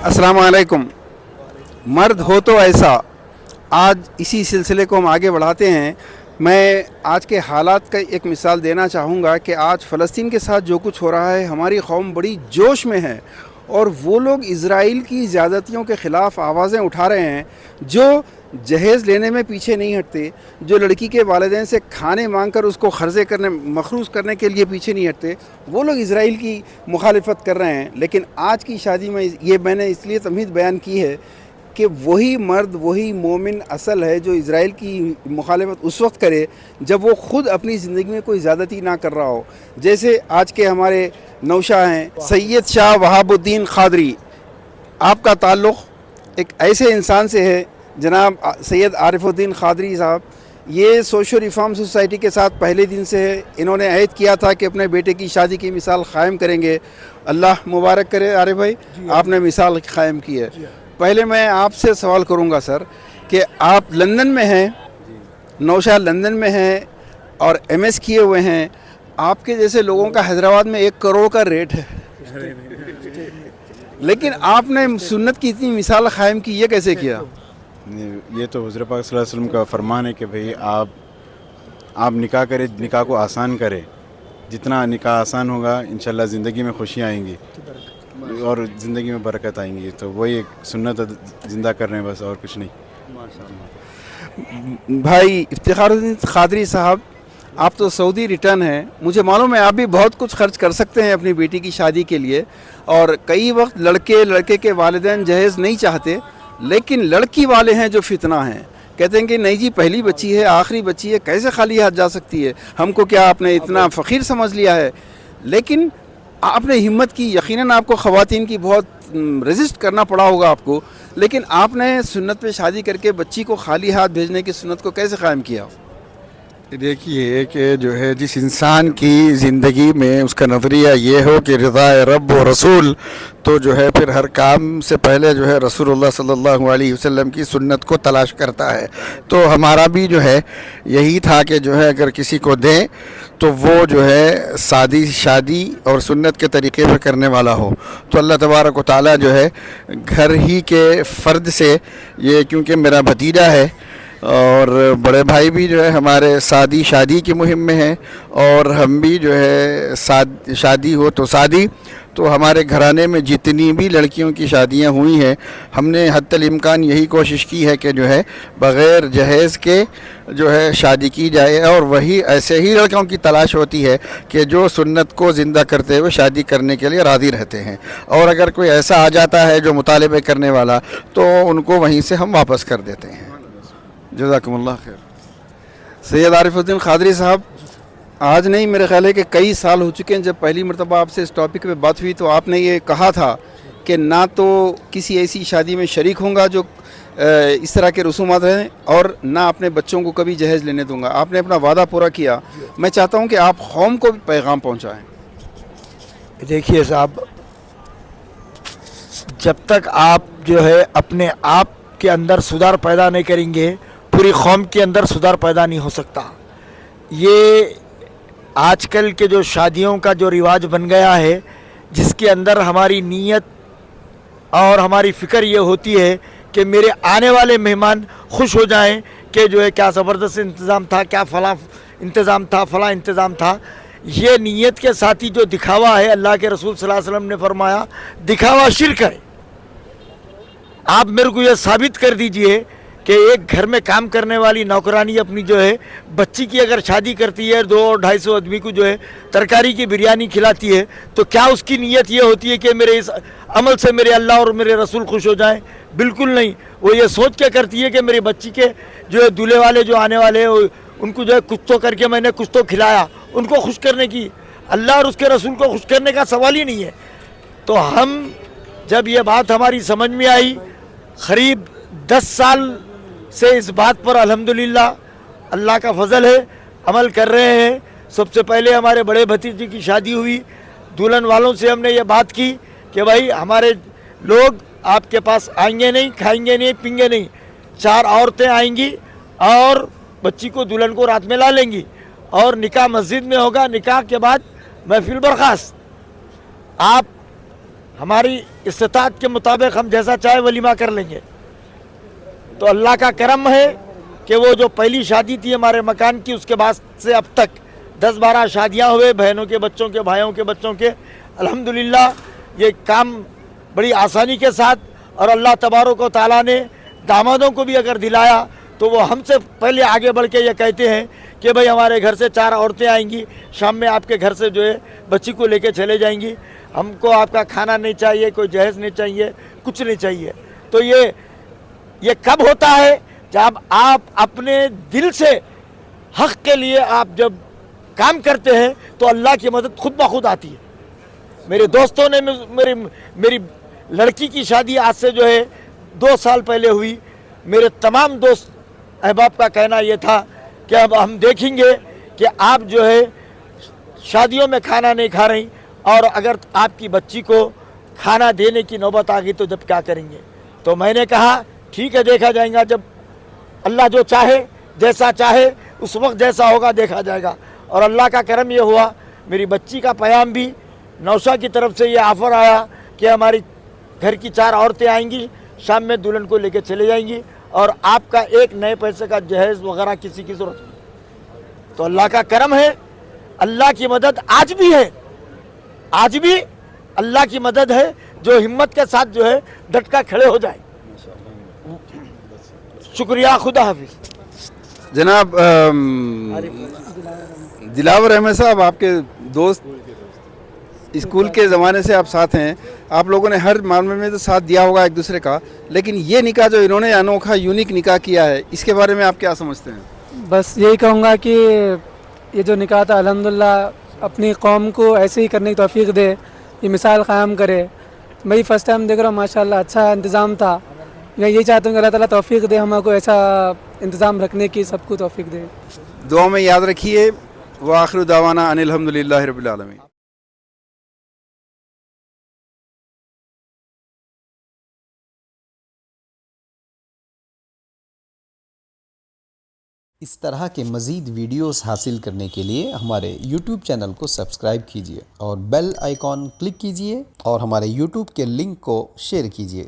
अस्सलाम वालेकुम। मर्द हो तो ऐसा, आज इसी सिलसिले को हम आगे बढ़ाते हैं। मैं आज के हालात का एक मिसाल देना चाहूँगा कि आज फ़लस्तीन के साथ जो कुछ हो रहा है, हमारी कौम बड़ी जोश में है और वो लोग इज़राइल की ज़्यादतियों के ख़िलाफ़ आवाज़ें उठा रहे हैं, जो जहेज़ लेने में पीछे नहीं हटते, जो लड़की के वालिदैन से खाने मांग कर उसको ख़र्ज़े करने मखरूज़ करने के लिए पीछे नहीं हटते, वो लोग इज़राइल की मुखालिफत कर रहे हैं। लेकिन आज की शादी में ये मैंने इसलिए तमहीद बयान की है कि वही मर्द, वही मोमिन असल है जो इज़राइल की मुखालिफत उस वक्त करे जब वो ख़ुद अपनी ज़िंदगी में कोई ज़्यादती ना कर रहा हो। जैसे आज के हमारे नौशाह हैं सैयद शाह वहाबुद्दीन क़ादरी, आपका ताल्लुक़ एक ऐसे इंसान से है जनाब सैयद आरिफुद्दीन क़ादरी साहब। ये सोशल रिफॉर्म सोसाइटी के साथ पहले दिन से है। इन्होंने अहद किया था कि अपने बेटे की शादी की मिसाल क़ायम करेंगे। अल्लाह मुबारक करे आरिफ भाई, आपने मिसाल क़ायम की है। पहले मैं आपसे सवाल करूंगा सर कि आप लंदन में हैं, नौशाद लंदन में हैं और एमएस किए हुए हैं। आपके जैसे लोगों का हैदराबाद में 1 करोड़ का रेट है, लेकिन आपने सुन्नत की इतनी मिसाल क़ायम की, ये कैसे किया? ये तो हुज़ूर पाक सल्लल्लाहु अलैहि वसल्लम का फरमान है कि भाई आप निकाह करें, निकाह को आसान करें। जितना निकाह आसान होगा इंशाल्लाह ज़िंदगी में खुशियाँ आएंगी और ज़िंदगी में बरकत आएंगी। तो वही एक सुन्नत ज़िंदा कर रहे हैं बस, और कुछ नहीं। भाई इफ्तिखारुद्दीन क़ादरी साहब, आप तो सऊदी रिटर्न हैं, मुझे मालूम है आप भी बहुत कुछ खर्च कर सकते हैं अपनी बेटी की शादी के लिए। और कई वक्त लड़के के वालिदैन जहेज़ नहीं चाहते, लेकिन लड़की वाले हैं जो फितना हैं, कहते हैं कि नहीं जी पहली बच्ची है, आखिरी बच्ची है, कैसे खाली हाथ जा सकती है, हमको क्या आपने इतना फ़कीर समझ लिया है। लेकिन आपने हिम्मत की, यकीनन आपको ख़वातीन की बहुत रेजिस्ट करना पड़ा होगा आपको, लेकिन आपने सुन्नत पे शादी करके बच्ची को खाली हाथ भेजने की सुन्नत को कैसे क़ायम किया? देखिए कि जो है जिस इंसान की ज़िंदगी में उसका नज़रिया ये हो कि रज़ा रब व रसूल, तो जो है फिर हर काम से पहले जो है रसूलुल्लाह सल्लल्लाहु अलैहि वसल्लम की सुन्नत को तलाश करता है। तो हमारा भी जो है यही था कि जो है अगर किसी को दें तो वो जो है सादी शादी और सुन्नत के तरीक़े पर करने वाला हो। तो अल्लाह तबारक व तआला जो है घर ही के फ़र्द से, ये क्योंकि मेरा भतीजा है और बड़े भाई भी जो है हमारे सादी शादी की मुहिम में हैं, और हम भी जो है शादी हो तो शादी, तो हमारे घराने में जितनी भी लड़कियों की शादियां हुई हैं, हमने हद्दल इम्कान यही कोशिश की है कि जो है बग़ैर जहेज़ के जो है शादी की जाए। और वही ऐसे ही लड़कों की तलाश होती है कि जो सुन्नत को ज़िंदा करते हुए शादी करने के लिए राज़ी रहते हैं। और अगर कोई ऐसा आ जाता है जो मुतालिबे करने वाला, तो उनको वहीं से हम वापस कर देते हैं। जज़ाकुमुल्लाह खैर। सैयद आरिफुद्दीन क़ादरी साहब, आज नहीं, मेरे ख्याल है कि कई साल हो चुके हैं जब पहली मरतबा आपसे इस टॉपिक पे बात हुई, तो आपने ये कहा था कि ना तो किसी ऐसी शादी में शरीक होऊंगा जो इस तरह के रसूमात हैं, और ना अपने बच्चों को कभी जहेज़ लेने दूंगा। आपने अपना वादा पूरा किया। मैं चाहता हूँ कि आप कौम को भी पैगाम पहुँचाएँ। देखिए साहब, जब तक आप जो है अपने आप के अंदर सुधार पैदा नहीं करेंगे, पूरी कौम के अंदर सुधार पैदा नहीं हो सकता। ये आजकल के जो शादियों का जो रिवाज बन गया है, जिसके अंदर हमारी नीयत और हमारी फ़िक्र ये होती है कि मेरे आने वाले मेहमान खुश हो जाएं कि जो है क्या ज़बरदस्त इंतज़ाम था, क्या फ़लाँ इंतज़ाम था, फ़लाँ इंतज़ाम था। ये नीयत के साथ ही जो दिखावा है, अल्लाह के रसूल सल्लल्लाहु अलैहि वसल्लम ने फरमाया दिखावा शिर्क है। आप मेरे को ये साबित कर दीजिए कि एक घर में काम करने वाली नौकरानी अपनी जो है बच्ची की अगर शादी करती है, 200-250 आदमी को जो है तरकारी की बिरयानी खिलाती है, तो क्या उसकी नीयत ये होती है कि मेरे इस अमल से मेरे अल्लाह और मेरे रसूल खुश हो जाएं? बिल्कुल नहीं। वो ये सोच के करती है कि मेरी बच्ची के जो है दूल्हे वाले जो आने वाले हैं, उनको जो है कुछ तो करके मैंने कुछ तो खिलाया, उनको खुश करने की, अल्लाह और उसके रसूल को खुश करने का सवाल ही नहीं है। तो हम जब ये बात हमारी समझ में आई, करीब 10 साल से इस बात पर अल्हम्दुलिल्लाह अल्लाह का फजल है अमल कर रहे हैं। सबसे पहले हमारे बड़े भतीजे की शादी हुई, दुल्हन वालों से हमने ये बात की कि भाई हमारे लोग आपके पास आएंगे नहीं, खाएंगे नहीं, पीएंगे नहीं, 4 औरतें आएंगी और बच्ची को दुल्हन को रात में ला लेंगी, और निकाह मस्जिद में होगा। निकाह के बाद महफिल बर्खास्त। आप हमारी استطاعت کے مطابق ہم جیسا چاہے ولیمہ کر لیں گے. تو اللہ کا کرم ہے کہ وہ جو پہلی شادی تھی ہمارے مکان کی، اس کے بعد سے اب تک 10-12 شادیاں ہوئے، بہنوں کے بچوں کے، بھائیوں کے بچوں کے. الحمدللہ یہ کام بڑی آسانی کے ساتھ، اور اللہ تبارک و تعالیٰ نے دامادوں کو بھی اگر دلایا تو وہ ہم سے پہلے آگے بڑھ کے یہ کہتے ہیں کہ بھئی ہمارے گھر سے 4 عورتیں آئیں گی، شام میں آپ کے گھر سے جو ہے بچی کو لے کے چلے جائیں گی، ہم کو آپ کا کھانا نہیں چاہیے، کوئی جہیز نہیں چاہیے، کچھ نہیں چاہیے. تو یہ کب ہوتا ہے؟ جب آپ اپنے دل سے حق کے لیے آپ جب کام کرتے ہیں تو اللہ کی مدد خود بخود آتی ہے. میرے دوستوں نے میری لڑکی کی شادی آج سے جو ہے 2 سال پہلے ہوئی. میرے تمام دوست احباب کا کہنا یہ تھا کہ اب ہم دیکھیں گے کہ آپ جو ہے شادیوں میں کھانا نہیں کھا رہی، اور اگر آپ کی بچی کو کھانا دینے کی نوبت آ گئی تو جب کیا کریں گے؟ تو میں نے کہا ٹھیک ہے، دیکھا جائے گا، جب اللہ جو چاہے، جیسا چاہے، اس وقت جیسا ہوگا دیکھا جائے گا. اور اللہ کا کرم یہ ہوا، میری بچی کا پیام بھی نوشا کی طرف سے یہ آفر آیا کہ ہماری گھر کی 4 عورتیں آئیں گی، شام میں دلہن کو لے کے چلے جائیں گی، اور آپ کا ایک نئے پیسے کا جہیز وغیرہ کسی کی ضرورت نہیں. تو اللہ کا کرم ہے، اللہ کی مدد آج بھی ہے، آج بھی اللہ کی مدد ہے، جو ہمت کے ساتھ جو ہے ڈٹ کر کھڑے ہو جائے. شکریہ. خدا حافظ. جناب دلاور احمد صاحب، آپ کے دوست، اسکول کے زمانے سے آپ ساتھ ہیں، آپ لوگوں نے ہر معاملے میں تو ساتھ دیا ہوگا ایک دوسرے کا، لیکن یہ نکاح جو انہوں نے انوکھا یونیک نکاح کیا ہے، اس کے بارے میں آپ کیا سمجھتے ہیں؟ بس یہی کہوں گا کہ یہ جو نکاح تھا الحمدللہ اپنی قوم کو ایسے ہی کرنے کی توفیق دے، یہ مثال قائم کرے. میں فرسٹ ٹائم دیکھ رہا ہوں، ماشاءاللہ اچھا انتظام تھا. میں یہی چاہتا ہوں کہ اللہ تعالیٰ توفیق دے ہم کو ایسا انتظام رکھنے کی، سب کو توفیق دے. دعا میں یاد رکھیے. وآخر دعوانا ان الحمدللہ رب العالمین. اس طرح کے مزید ویڈیوز حاصل کرنے کے لیے ہمارے YouTube چینل کو سبسکرائب کیجیے اور بیل آئیکن کلک کیجیے اور ہمارے YouTube کے لنک کو شیئر کیجیے.